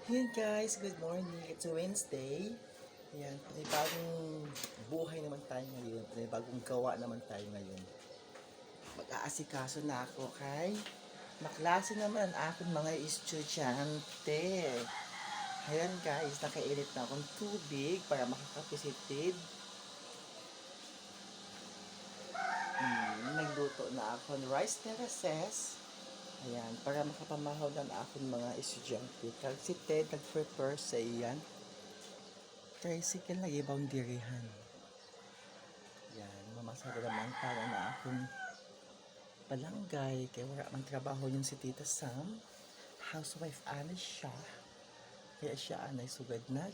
Hey guys, good morning. It's Wednesday. Ayan, bagong buhay naman tayo ngayon. Bagong gawa naman tayo ngayon. Mag-aasikaso na ako kay maklase naman ang aking mga estudyante. Ayan guys, nakainit na akong tubig para makakapisitid. Nagluto na ako ng rice terraces. Ayan, para makapamahaw ng aking mga estudyante. Kag si Ted nag-prepare sa iyan. Tricycle na boundarihan. Ayan, mamasada naman para na akong palanggay. Kaya wala mang trabaho yung si Tita Sam. Housewife ana siya. Kaya siya anay sugad na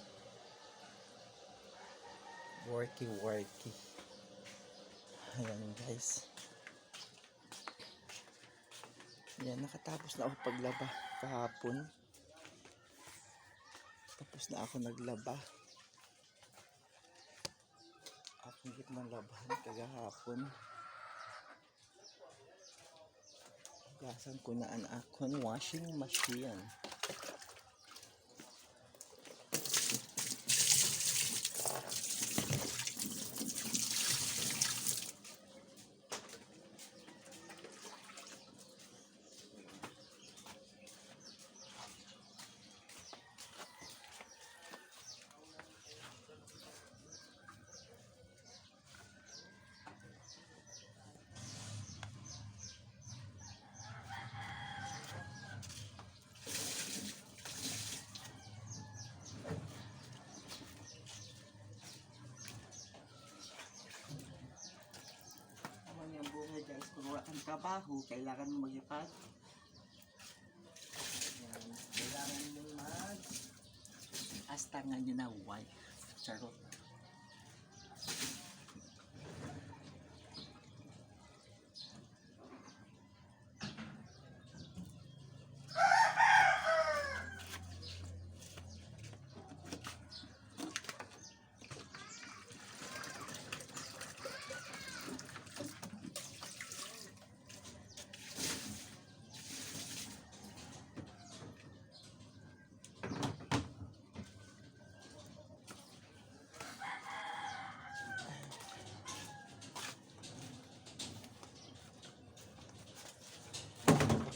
worky. Ayan guys. Ayan, nakatapos na ako paglaba kahapon. Tapos na ako naglaba. Akong gitnang labahan kagahapon. Gasan ko na ang akong washing machine. Yung buhay guys, kung wala kang trabaho, kailangan mo maglipad. Kailangan mo astangan nyo na wife. Charot.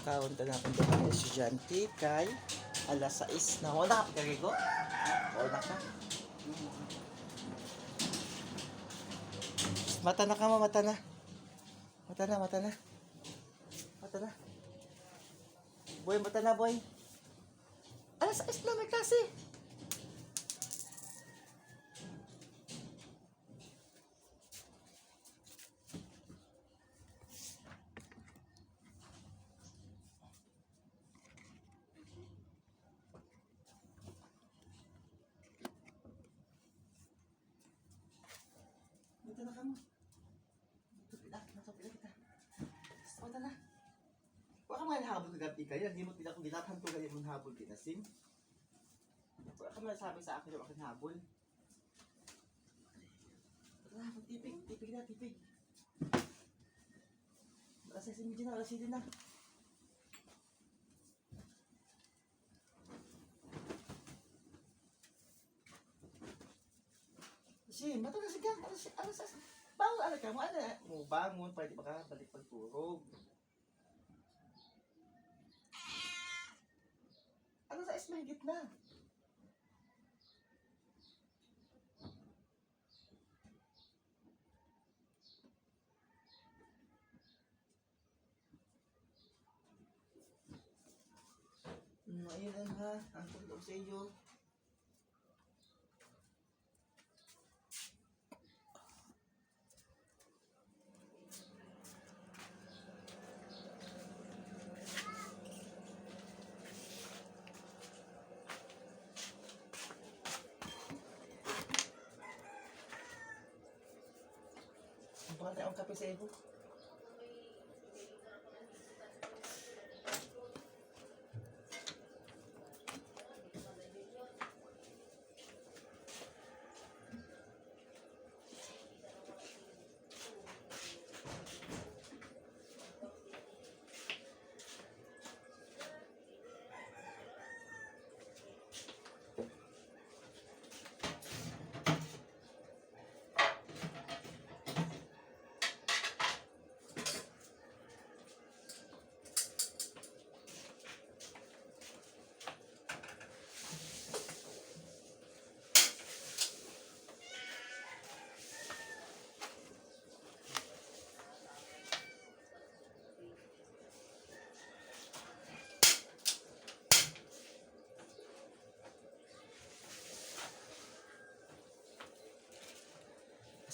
Kaunta na akong mga estudyante kay alas 6 na. Wala ka pagkarigo? Wala ka? Mata na ka mo, mata na. Mata na. Boy, mata na boy. Alas 6 na may klase. Mata na ka mo. Nasa pila kita. Mata na. Wala ka mga nahabol kagabi kayo. Hindi mo tila kung gilatan to kayo mong habol kita, Sim. Wala ka mga sabi sa akin yung aking habol. Wala, tipig na. Alas 6 na, alas 7 na. Sim, mata na siya. Alas 6. Bangon, ka mo, mo bangon, pwede baka balik pagturog. Alas 6 mahigit na. Ayun ha, ang tulog sa iyo. Baka tayo ang kape sa iyo.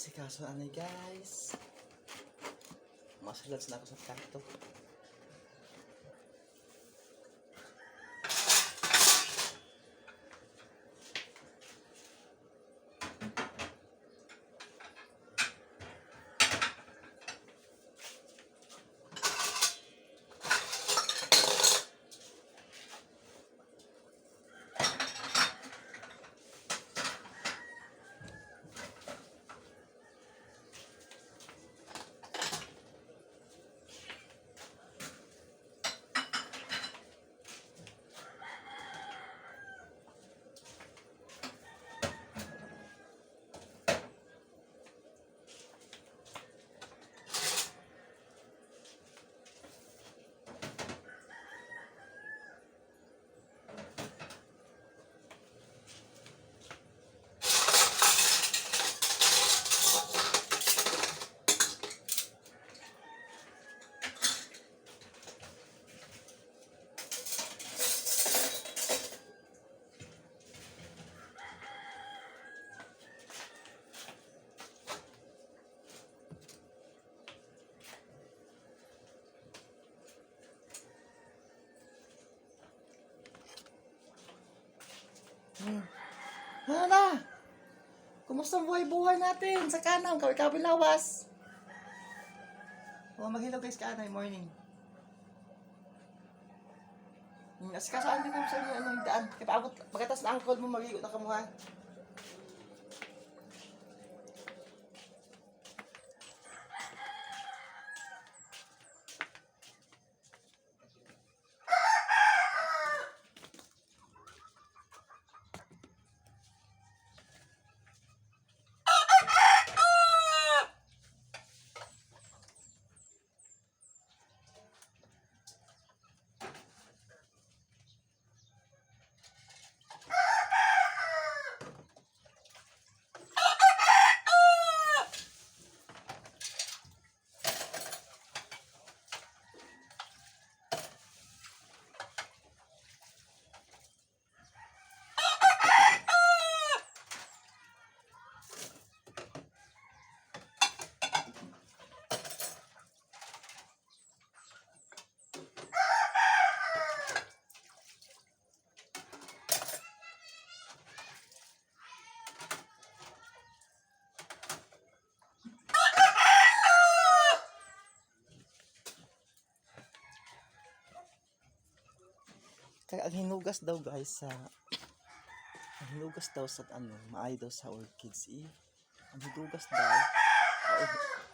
Asikaso ano guys. Masulats na ako sa plato. Ano na? Kumusta ang buhay-buhay natin sa kanang kawin lawas? Maghilaw guys kanay morning. Asikasaan din kami sa inyo anong daan. Kaya paabot, pagkatas na angkol mo, magigot na kamuha. Kaya ang hinugas daw guys sa maayo daw sa orchids ang hinugas daw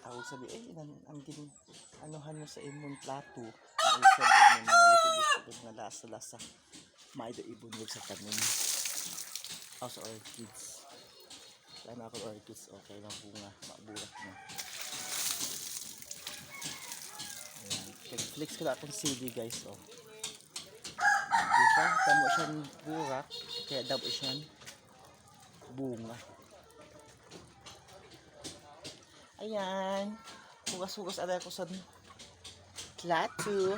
tawag sabi ang anuhan mo sa imong plato ay sabi ng mga likod mga lasa maayo daw ibunyog sa tanim sa orchids. Kaya ako orchids okay lang bunga maburak na. Ayan, kag-flex ko na akong CD guys diba? Tamo siyang burak kaya dabo siyang bunga. Ayan, hugas-hugas ada ko sa plato.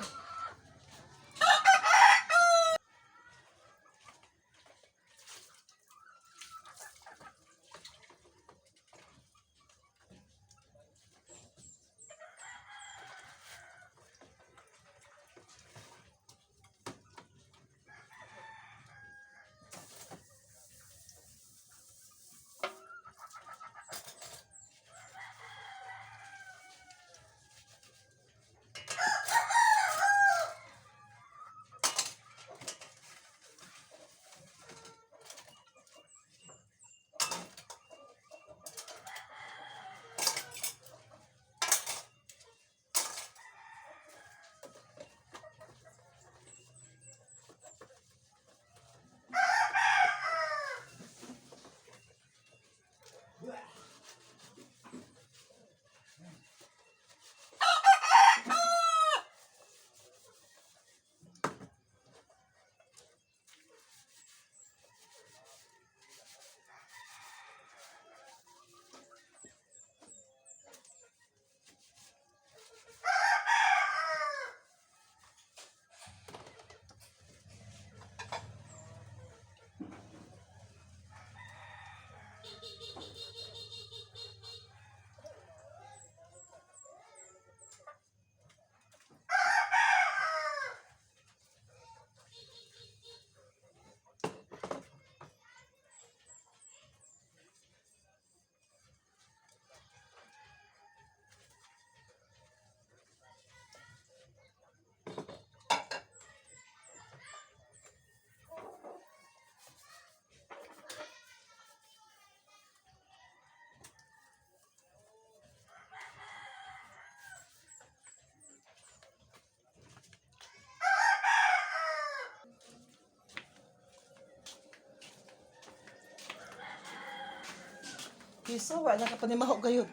Piso, wala ka pa ni mahog kayo.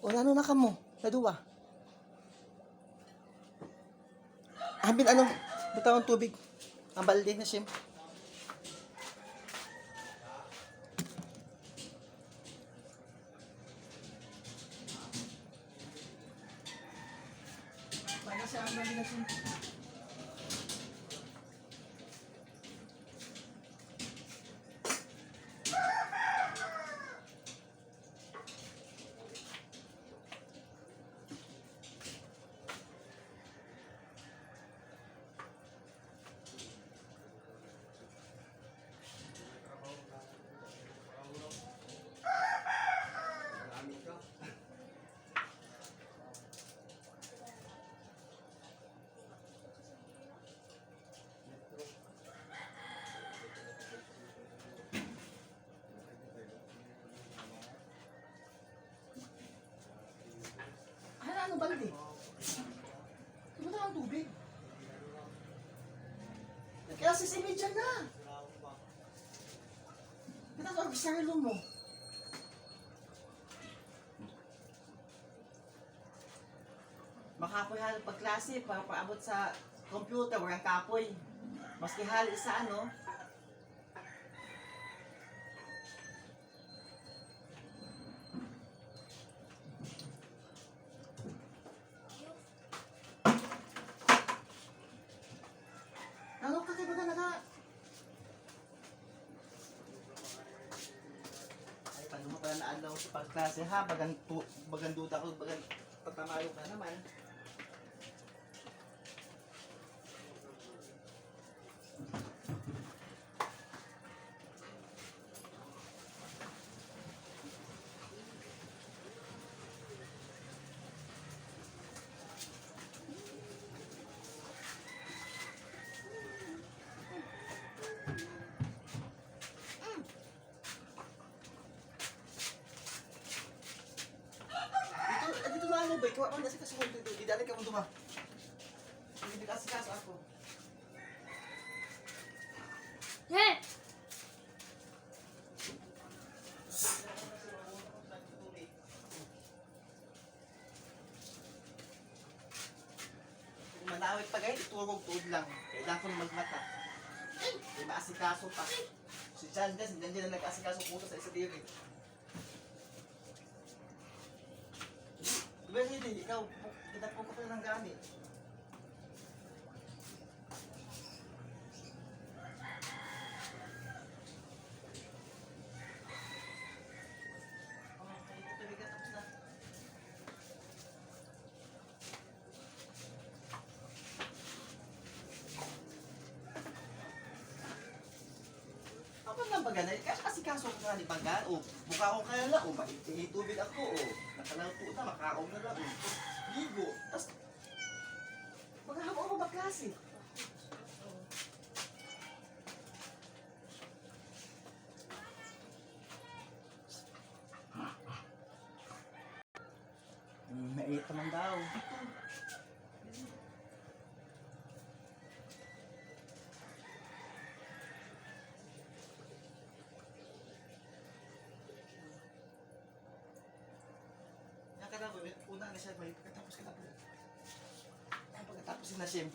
Wala na ka mo. Naduwa. Amin, ano? Butang ang tubig. Ang balde na siyem. Bala siya ang balde na siyem. Ano balde? Di ba na ang tubig? Kaya sisimid dyan na. Kita ko ang sarilo mo. Makapoy hali pagklase para paabot sa computer, walang kapoy. Maski hali sa ano, ano ka kayo ba na ay, pag mo pala naalaw sa pagklase ha, baganduta ko, tatamayo ka naman. Dito na ano ba? Ikaw ako nasa kasi dito. Di dali ka mo duma. Hindi kasi kaso ako. Hey! Kung manawit pa guys, iturog tuod lang. Kailangan ko na magmata. Di maasikaso pa. Si Chan guys, hindi na nag-asikaso puto sa isa diri. Diba hindi, ikaw, kita po ka pala ng gamit. Ako lang ba ganay? Kasi kaso ko nga ni Pagka, o mukha ko kaya lang, o tubig ako, o nakalauto na, makaong na lang, o ligo. Tapos, maghahawa ako magklase. Mait naman daw. Una na siya, may pagkatapos ka na po. Pagkatapos na siya.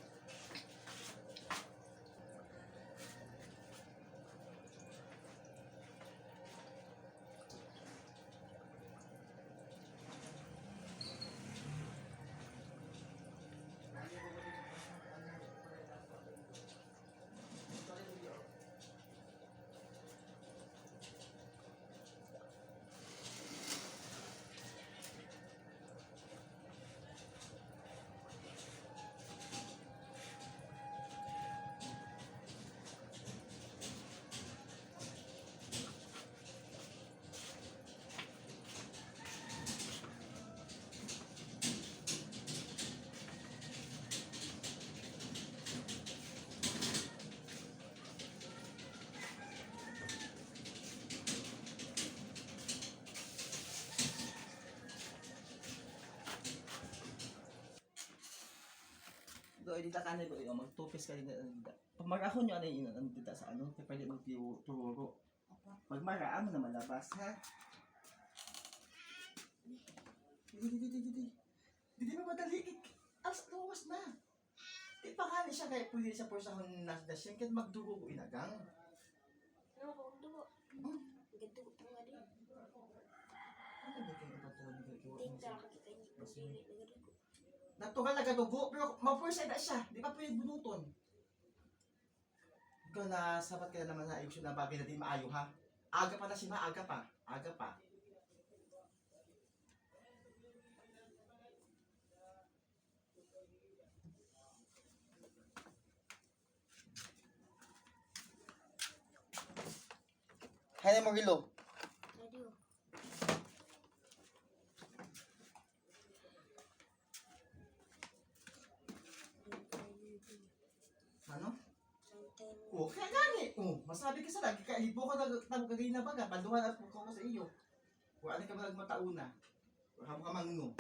Do dita ka na ba magtupis ka din na. Pag magahon nyo ano yun ano dita sa ano, kaya pwede magturo. Pag maraan mo na malabas ha. Hindi mo madali. Alas luwas na. Di pa kani siya kaya pwede siya po sa nasdasyan kahit magdugo ko inagang. Ano ko dugo? Gadugo po nga din. Ano ba kayo ipatuloy ng gadugo? Hindi ka nakakita niyo kung dili na gadugo. Natural na gadugo pero mapursa na siya. Di pa pwede bunuton. Ikaw na sabat ka na naman na ayos na bagay na di maayo ha. Aga pa na si aga pa. Aga pa. Kaya mo gilo. Radio. Ano? Sometimes. Oh, kaya gani. Oh, masabi ka sa lagi ka hibo ka nagkagay na baga, banduhan at ko sa iyo. Kung ano ka ba nagmatauna. Kung ka mangno.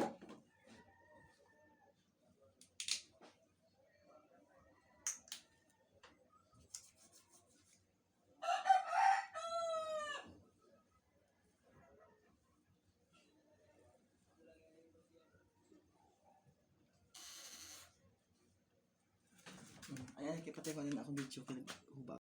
Ayan, kipatay ko din ako video. Huba.